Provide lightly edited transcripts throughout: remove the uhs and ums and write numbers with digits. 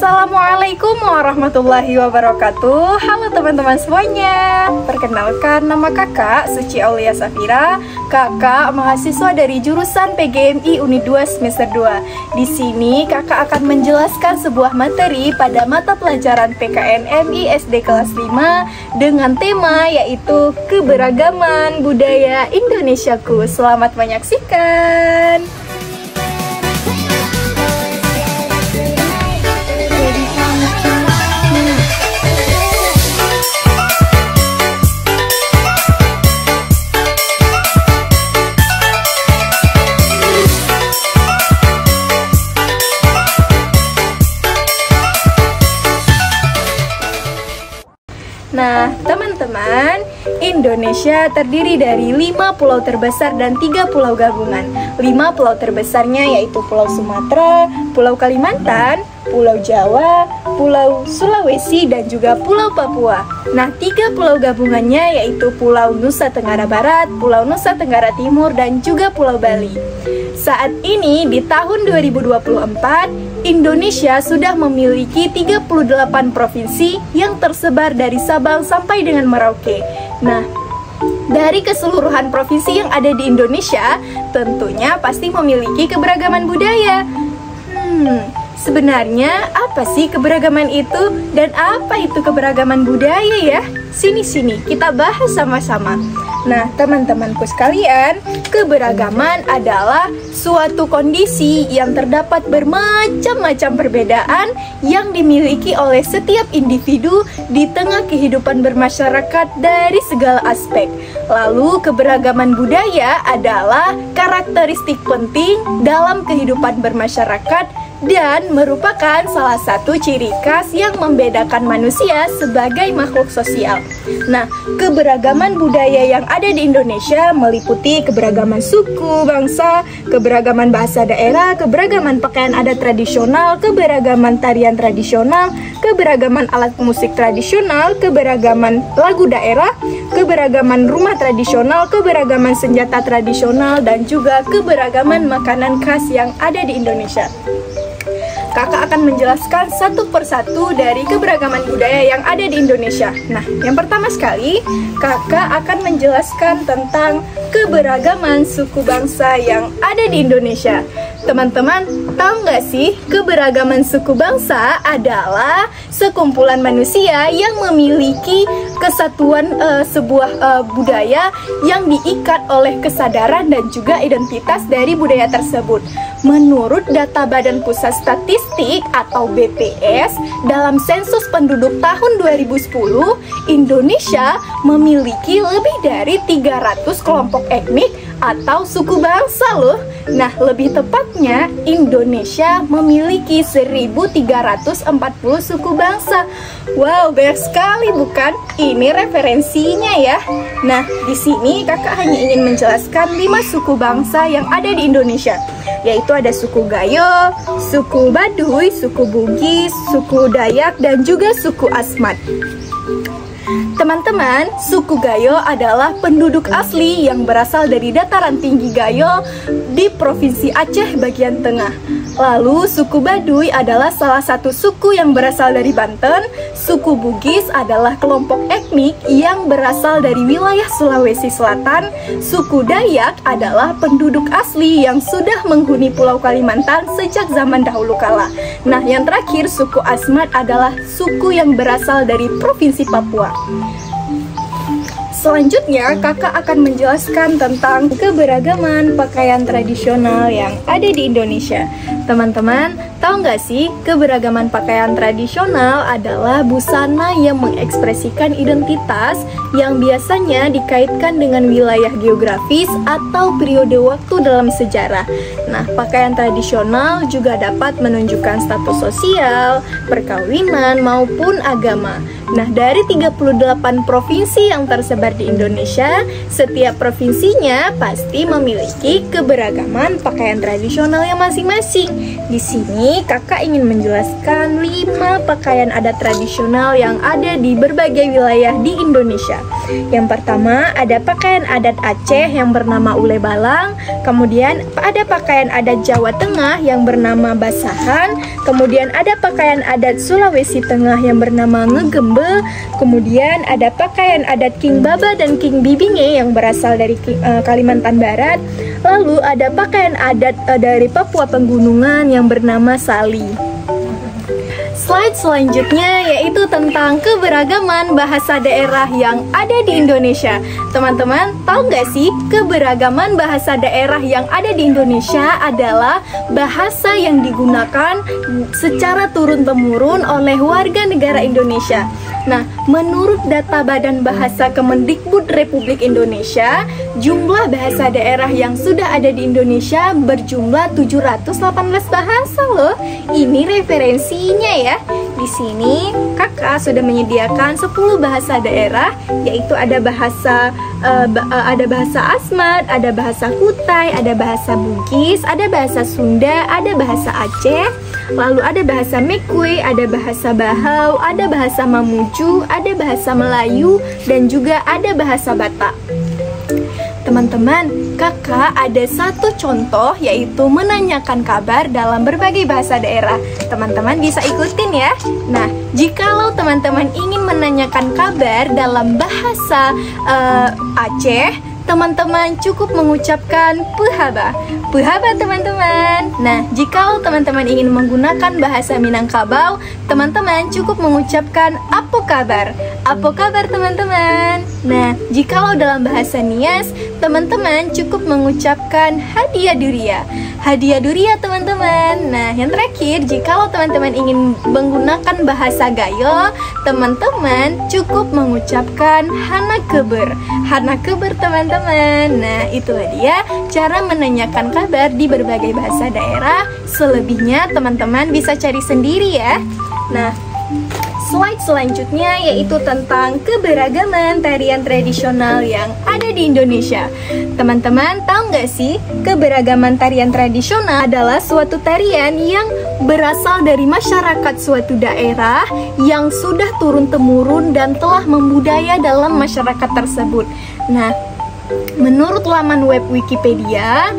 Assalamualaikum warahmatullahi wabarakatuh. Halo teman-teman semuanya. Perkenalkan, nama kakak Suci Aulia Safira. Kakak mahasiswa dari jurusan PGMI Unit 2 semester 2. Di sini kakak akan menjelaskan sebuah materi pada mata pelajaran PKN MI SD kelas 5 dengan tema yaitu keberagaman budaya Indonesiaku. Selamat menyaksikan. Nah, teman-teman, Indonesia terdiri dari 5 pulau terbesar dan 3 pulau gabungan. 5 pulau terbesarnya yaitu Pulau Sumatera, Pulau Kalimantan, Pulau Jawa, Pulau Sulawesi, dan juga Pulau Papua. Nah, 3 pulau gabungannya yaitu Pulau Nusa Tenggara Barat, Pulau Nusa Tenggara Timur, dan juga Pulau Bali. Saat ini di tahun 2024, Indonesia sudah memiliki 38 provinsi yang tersebar dari Sabang sampai dengan Merauke. Nah, dari keseluruhan provinsi yang ada di Indonesia, tentunya pasti memiliki keberagaman budaya. Sebenarnya apa sih keberagaman itu dan apa itu keberagaman budaya ya? Sini kita bahas sama-sama. Nah, teman-temanku sekalian, keberagaman adalah suatu kondisi yang terdapat bermacam-macam perbedaan yang dimiliki oleh setiap individu di tengah kehidupan bermasyarakat dari segala aspek. Lalu, keberagaman budaya adalah karakteristik penting dalam kehidupan bermasyarakat dan merupakan salah satu ciri khas yang membedakan manusia sebagai makhluk sosial. Nah, keberagaman budaya yang ada di Indonesia meliputi keberagaman suku, bangsa, keberagaman bahasa daerah, keberagaman pakaian adat tradisional, keberagaman tarian tradisional, keberagaman alat musik tradisional, keberagaman lagu daerah, keberagaman rumah tradisional, keberagaman senjata tradisional, dan juga keberagaman makanan khas yang ada di Indonesia. Kakak akan menjelaskan satu persatu dari keberagaman budaya yang ada di Indonesia. Nah, yang pertama sekali, kakak akan menjelaskan tentang keberagaman suku bangsa yang ada di Indonesia. Teman-teman, tahu nggak sih, keberagaman suku bangsa adalah sekumpulan manusia yang memiliki kesatuan sebuah budaya yang diikat oleh kesadaran dan juga identitas dari budaya tersebut. Menurut data Badan Pusat Statistik atau BPS, dalam sensus penduduk tahun 2010, Indonesia memiliki lebih dari 300 kelompok etnik atau suku bangsa loh. Nah, lebih tepatnya Indonesia memiliki 1340 suku bangsa. Wow, banyak sekali bukan? Ini referensinya ya. Nah, di sini kakak hanya ingin menjelaskan 5 suku bangsa yang ada di Indonesia, yaitu ada suku Gayo, suku Baduy, suku Bugis, suku Dayak, dan juga suku Asmat. Teman-teman, suku Gayo adalah penduduk asli yang berasal dari dataran tinggi Gayo di Provinsi Aceh bagian tengah. Lalu, suku Baduy adalah salah satu suku yang berasal dari Banten. Suku Bugis adalah kelompok etnik yang berasal dari wilayah Sulawesi Selatan. Suku Dayak adalah penduduk asli yang sudah menghuni Pulau Kalimantan sejak zaman dahulu kala. Nah, yang terakhir, suku Asmat adalah suku yang berasal dari Provinsi Papua. Selanjutnya, kakak akan menjelaskan tentang keberagaman pakaian tradisional yang ada di Indonesia. Teman-teman, tahu nggak sih, keberagaman pakaian tradisional adalah busana yang mengekspresikan identitas yang biasanya dikaitkan dengan wilayah geografis atau periode waktu dalam sejarah. Nah, pakaian tradisional juga dapat menunjukkan status sosial, perkawinan, maupun agama. Nah, dari 38 provinsi yang tersebar di Indonesia, setiap provinsinya pasti memiliki keberagaman pakaian tradisionalnya masing-masing. Di sini kakak ingin menjelaskan 5 pakaian adat tradisional yang ada di berbagai wilayah di Indonesia. Yang pertama ada pakaian adat Aceh yang bernama ule balang, kemudian ada pakaian adat Jawa Tengah yang bernama basahan, kemudian ada pakaian adat Sulawesi Tengah yang bernama ngegembe, kemudian ada pakaian adat King Baba dan King Bibinge yang berasal dari Kalimantan Barat, lalu ada pakaian adat dari Papua Pegunungan yang bernama Sali. Slide selanjutnya yaitu tentang keberagaman bahasa daerah yang ada di Indonesia. Teman-teman, tahu nggak sih keberagaman bahasa daerah yang ada di Indonesia adalah bahasa yang digunakan secara turun-temurun oleh warga negara Indonesia. Nah, menurut data Badan Bahasa Kemendikbud Republik Indonesia, jumlah bahasa daerah yang sudah ada di Indonesia berjumlah 718 bahasa loh. Ini referensinya ya. Di sini kakak sudah menyediakan 10 bahasa daerah, yaitu ada bahasa Asmat, ada bahasa Kutai, ada bahasa Bugis, ada bahasa Sunda, ada bahasa Aceh, lalu ada bahasa Mekwe, ada bahasa Bahau, ada bahasa Mamuju, ada bahasa Melayu, dan juga ada bahasa Batak. Teman-teman, kakak ada satu contoh yaitu menanyakan kabar dalam berbagai bahasa daerah. Teman-teman bisa ikutin ya. Nah, jikalau teman-teman ingin menanyakan kabar dalam bahasa Aceh, teman-teman cukup mengucapkan puhaba. Puhaba teman-teman. Nah, jikalau teman-teman ingin menggunakan bahasa Minangkabau, teman-teman cukup mengucapkan apa kabar. Apa kabar teman-teman? Nah, jikalau dalam bahasa Nias, teman-teman cukup mengucapkan hadiah duria. Hadiah duria teman-teman. Nah, yang terakhir, jikalau teman-teman ingin menggunakan bahasa Gayo, teman-teman cukup mengucapkan hana keber. Hana keber teman-teman. Nah, itulah dia cara menanyakan kabar di berbagai bahasa daerah. Selebihnya teman-teman bisa cari sendiri ya. Nah, slide selanjutnya yaitu tentang keberagaman tarian tradisional yang ada di Indonesia. Teman-teman tahu nggak sih, keberagaman tarian tradisional adalah suatu tarian yang berasal dari masyarakat suatu daerah yang sudah turun-temurun dan telah membudaya dalam masyarakat tersebut. Nah, menurut laman web Wikipedia,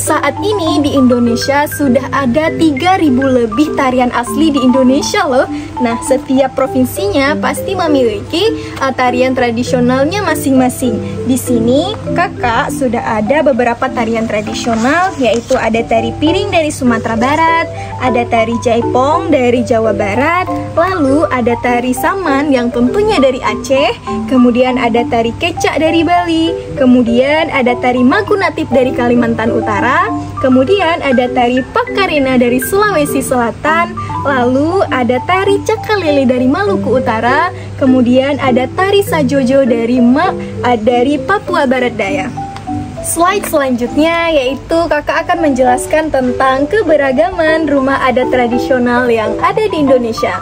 saat ini di Indonesia sudah ada 3.000 lebih tarian asli di Indonesia loh. Nah, setiap provinsinya pasti memiliki tarian tradisionalnya masing-masing. Di sini kakak sudah ada beberapa tarian tradisional, yaitu ada tari piring dari Sumatera Barat, ada tari jaipong dari Jawa Barat, lalu ada tari saman yang tentunya dari Aceh, kemudian ada tari kecak dari Bali, kemudian ada tari magunatif dari Kalimantan Utara, kemudian ada tari pakarena dari Sulawesi Selatan, lalu ada tari cakalele dari Maluku Utara, kemudian ada tari sajojo dari Papua Barat Daya. Slide selanjutnya yaitu kakak akan menjelaskan tentang keberagaman rumah adat tradisional yang ada di Indonesia.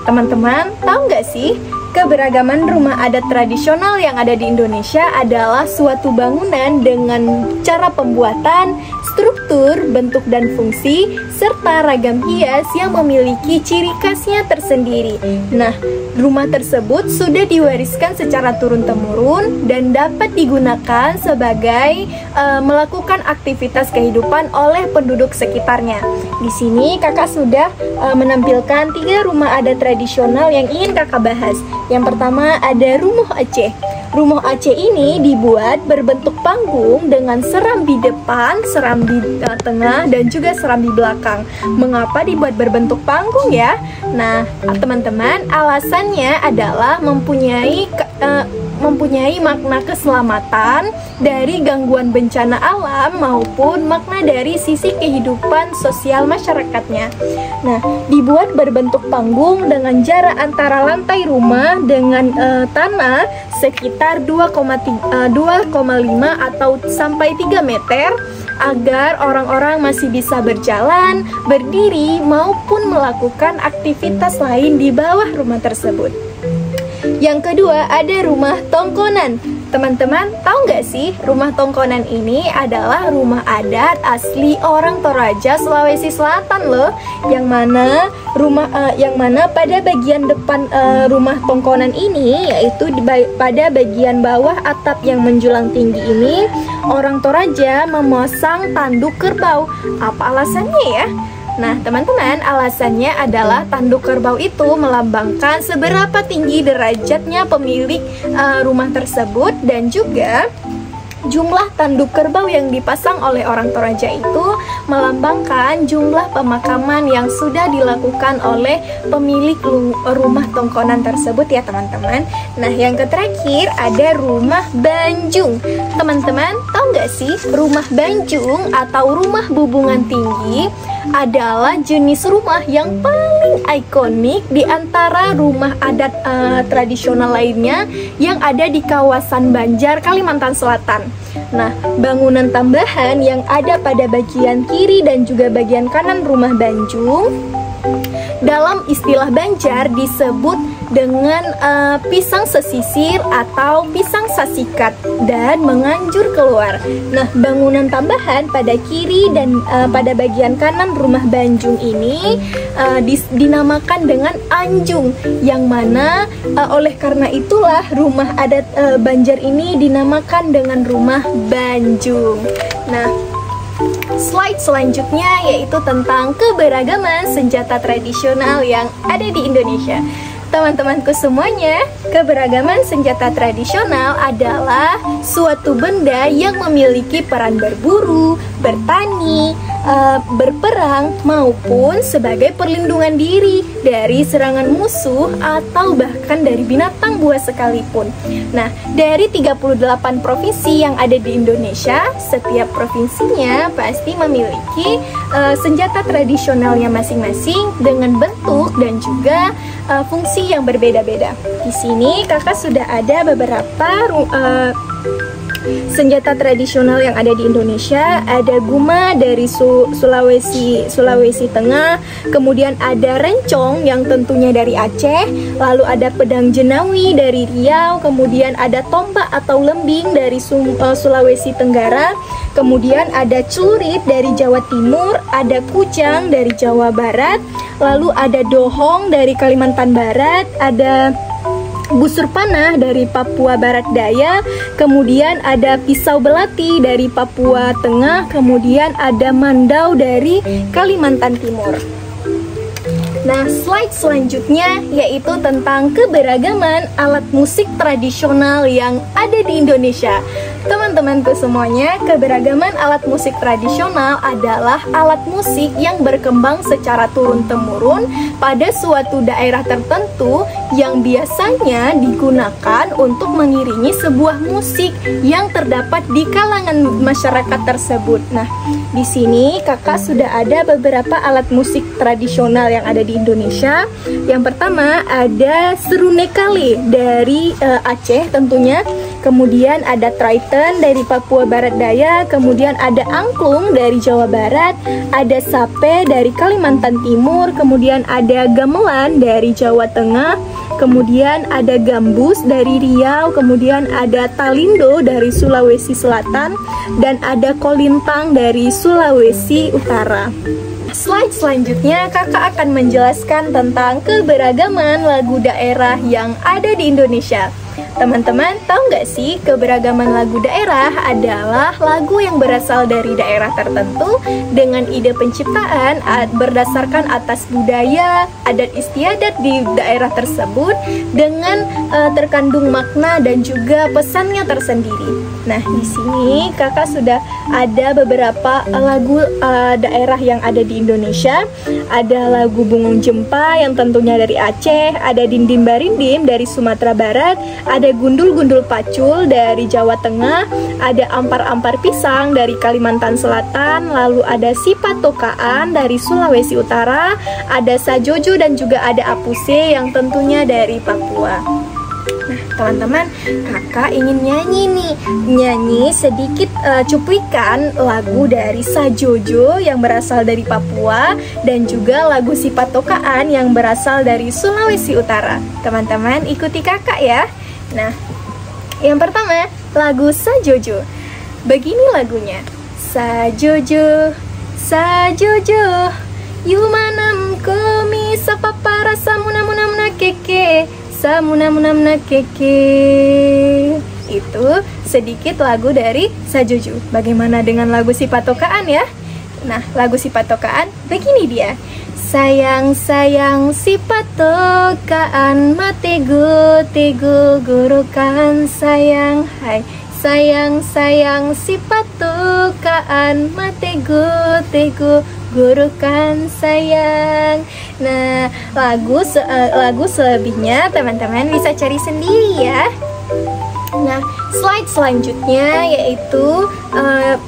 Teman-teman, tahu nggak sih? Keberagaman rumah adat tradisional yang ada di Indonesia adalah suatu bangunan dengan cara pembuatan, struktur, bentuk dan fungsi, serta ragam hias yang memiliki ciri khasnya tersendiri. Nah, rumah tersebut sudah diwariskan secara turun-temurun dan dapat digunakan sebagai melakukan aktivitas kehidupan oleh penduduk sekitarnya. Di sini kakak sudah menampilkan 3 rumah adat tradisional yang ingin kakak bahas. Yang pertama ada Rumuh Aceh. Rumuh Aceh ini dibuat berbentuk panggung dengan serambi depan, serambi tengah, dan juga serambi belakang. Mengapa dibuat berbentuk panggung ya? Nah, teman-teman, alasannya adalah mempunyai makna keselamatan dari gangguan bencana alam maupun makna dari sisi kehidupan sosial masyarakatnya. Nah, dibuat berbentuk panggung dengan jarak antara lantai rumah dengan tanah sekitar 2,5 atau sampai 3 meter agar orang-orang masih bisa berjalan, berdiri maupun melakukan aktivitas lain di bawah rumah tersebut. Yang kedua ada rumah tongkonan. Teman-teman tahu nggak sih, rumah tongkonan ini adalah rumah adat asli orang Toraja, Sulawesi Selatan loh. Yang mana pada bagian depan rumah tongkonan ini, yaitu pada bagian bawah atap yang menjulang tinggi ini, orang Toraja memasang tanduk kerbau. Apa alasannya ya? Nah, teman-teman, alasannya adalah tanduk kerbau itu melambangkan seberapa tinggi derajatnya pemilik rumah tersebut, dan juga jumlah tanduk kerbau yang dipasang oleh orang Toraja itu melambangkan jumlah pemakaman yang sudah dilakukan oleh pemilik rumah tongkonan tersebut ya teman-teman. Nah, yang terakhir ada rumah banjung. Teman-teman tahu nggak sih, rumah banjung atau rumah bubungan tinggi adalah jenis rumah yang paling ikonik di antara rumah adat tradisional lainnya yang ada di kawasan Banjar, Kalimantan Selatan. Nah, bangunan tambahan yang ada pada bagian kiri dan juga bagian kanan rumah banjung dalam istilah Banjar disebut dengan pisang sesisir atau pisang sasikat dan menganjur keluar. Nah, bangunan tambahan pada kiri dan pada bagian kanan rumah banjung ini dinamakan dengan anjung, yang mana oleh karena itulah rumah adat Banjar ini dinamakan dengan rumah banjung. Nah, slide selanjutnya yaitu tentang keberagaman senjata tradisional yang ada di Indonesia. Teman-temanku semuanya, keberagaman senjata tradisional adalah suatu benda yang memiliki peran berburu, bertani, berperang, maupun sebagai perlindungan diri dari serangan musuh atau bahkan dari binatang buas sekalipun. Nah, dari 38 provinsi yang ada di Indonesia, setiap provinsinya pasti memiliki senjata tradisionalnya masing-masing dengan bentuk dan juga fungsi yang berbeda-beda. Di sini kakak sudah ada beberapa senjata tradisional yang ada di Indonesia. Ada guma dari Sulawesi Tengah, kemudian ada rencong yang tentunya dari Aceh, lalu ada pedang jenawi dari Riau, kemudian ada tombak atau lembing dari Sulawesi Tenggara, kemudian ada celurit dari Jawa Timur, ada kujang dari Jawa Barat, lalu ada dohong dari Kalimantan Barat, ada busur panah dari Papua Barat Daya, kemudian ada pisau belati dari Papua Tengah, kemudian ada mandau dari Kalimantan Timur. Nah, slide selanjutnya yaitu tentang keberagaman alat musik tradisional yang ada di Indonesia. Teman-temanku semuanya, keberagaman alat musik tradisional adalah alat musik yang berkembang secara turun-temurun pada suatu daerah tertentu yang biasanya digunakan untuk mengiringi sebuah musik yang terdapat di kalangan masyarakat tersebut. Nah, di sini kakak sudah ada beberapa alat musik tradisional yang ada di Indonesia. Yang pertama ada serune kali dari Aceh tentunya, kemudian ada triton dari Papua Barat Daya, kemudian ada angklung dari Jawa Barat, ada sape dari Kalimantan Timur, kemudian ada gamelan dari Jawa Tengah, kemudian ada gambus dari Riau, kemudian ada talindo dari Sulawesi Selatan, dan ada kolintang dari Sulawesi Utara. Slide selanjutnya kakak akan menjelaskan tentang keberagaman lagu daerah yang ada di Indonesia. Teman-teman tahu nggak sih, keberagaman lagu daerah adalah lagu yang berasal dari daerah tertentu dengan ide penciptaan berdasarkan atas budaya, adat istiadat di daerah tersebut dengan terkandung makna dan juga pesannya tersendiri. Nah, di sini kakak sudah ada beberapa lagu daerah yang ada di Indonesia. Ada lagu Bungung Jempa yang tentunya dari Aceh, ada Dindim Barindim dari Sumatera Barat, ada Gundul-Gundul Pacul dari Jawa Tengah, ada Ampar-Ampar Pisang dari Kalimantan Selatan, lalu ada Sipatokaan dari Sulawesi Utara, ada Sajojo dan juga ada Apuse yang tentunya dari Papua. Nah, teman-teman, kakak ingin nyanyi nih. Nyanyi sedikit cuplikan lagu dari Sajojo yang berasal dari Papua, dan juga lagu Sipatokaan yang berasal dari Sulawesi Utara. Teman-teman ikuti kakak ya. Nah, yang pertama lagu Sajojo. Begini lagunya. Sajojo, Sajojo, yumanam komi sapapara samuna muna muna keke, samuna muna muna keke. Itu sedikit lagu dari Sajojo. Bagaimana dengan lagu Sipatokaan ya? Nah, lagu Sipatokaan begini dia. Sayang sayang Sipatokaan, matego tego gorokan sayang hai. Sayang sayang Sipatokaan, matego tego gorokan sayang. Nah, lagu selebihnya teman-teman bisa cari sendiri ya. Nah, slide selanjutnya yaitu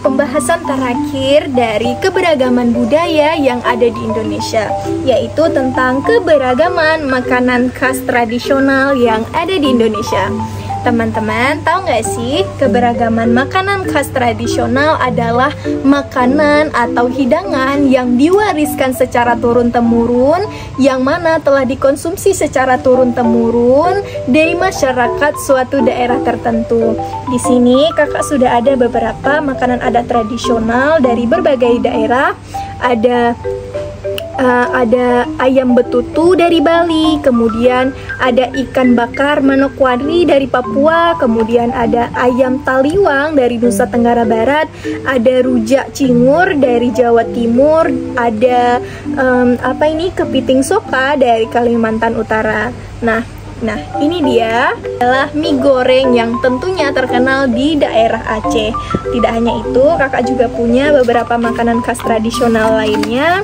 pembahasan terakhir dari keberagaman budaya yang ada di Indonesia, yaitu tentang keberagaman makanan khas tradisional yang ada di Indonesia. Teman-teman, tahu nggak sih keberagaman makanan khas tradisional adalah makanan atau hidangan yang diwariskan secara turun-temurun, yang mana telah dikonsumsi secara turun-temurun dari masyarakat suatu daerah tertentu. Di sini kakak sudah ada beberapa makanan adat tradisional dari berbagai daerah. Ada ayam betutu dari Bali, kemudian ada ikan bakar Manokwari dari Papua, kemudian ada ayam taliwang dari Nusa Tenggara Barat, ada rujak cingur dari Jawa Timur, ada kepiting soka dari Kalimantan Utara. Nah, ini dia adalah mie goreng yang tentunya terkenal di daerah Aceh. Tidak hanya itu, kakak juga punya beberapa makanan khas tradisional lainnya.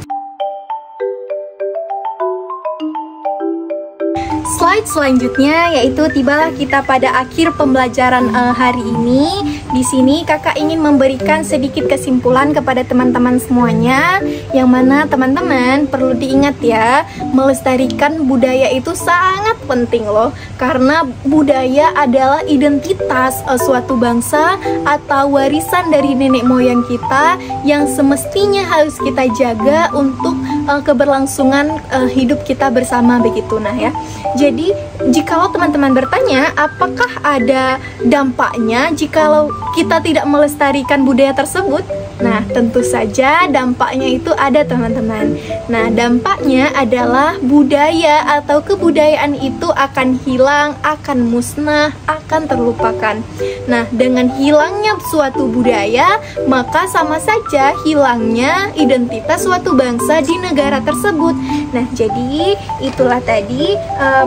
Slide selanjutnya yaitu tibalah kita pada akhir pembelajaran hari ini. Di sini kakak ingin memberikan sedikit kesimpulan kepada teman-teman semuanya, yang mana teman-teman perlu diingat ya, melestarikan budaya itu sangat penting loh, karena budaya adalah identitas suatu bangsa atau warisan dari nenek moyang kita yang semestinya harus kita jaga untuk keberlangsungan hidup kita bersama begitu. Nah ya, jadi jikalau teman-teman bertanya apakah ada dampaknya jikalau kita tidak melestarikan budaya tersebut, nah tentu saja dampaknya itu ada teman-teman. Nah, dampaknya adalah budaya atau kebudayaan itu akan hilang, akan musnah, akan terlupakan. Nah, dengan hilangnya suatu budaya, maka sama saja hilangnya identitas suatu bangsa di negara tersebut. Nah, jadi itulah tadi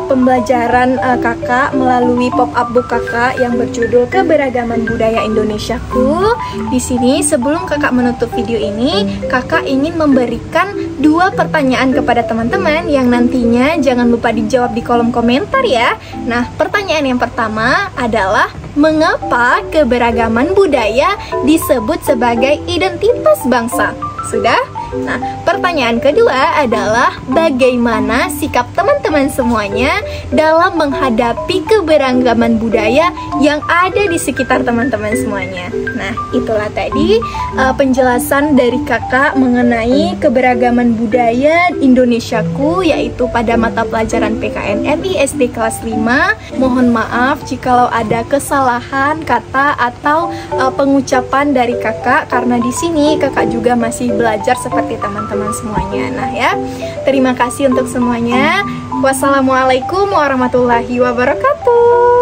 pembelajaran kakak melalui pop-up book kakak yang berjudul Keberagaman Budaya Indonesiaku. Di sini sebelum kakak menutup video ini, kakak ingin memberikan 2 pertanyaan kepada teman-teman yang nantinya jangan lupa dijawab di kolom komentar ya. Nah, pertanyaan yang pertama adalah mengapa keberagaman budaya disebut sebagai identitas bangsa? Sudah? Nah, pertanyaan kedua adalah bagaimana sikap teman-teman semuanya dalam menghadapi keberagaman budaya yang ada di sekitar teman-teman semuanya. Nah, itulah tadi penjelasan dari kakak mengenai keberagaman budaya Indonesiaku, yaitu pada mata pelajaran PKNMI SD kelas 5. Mohon maaf jikalau ada kesalahan kata atau pengucapan dari kakak, karena di sini kakak juga masih belajar seperti teman-teman semuanya. Nah ya, terima kasih untuk semuanya. Wassalamualaikum warahmatullahi wabarakatuh.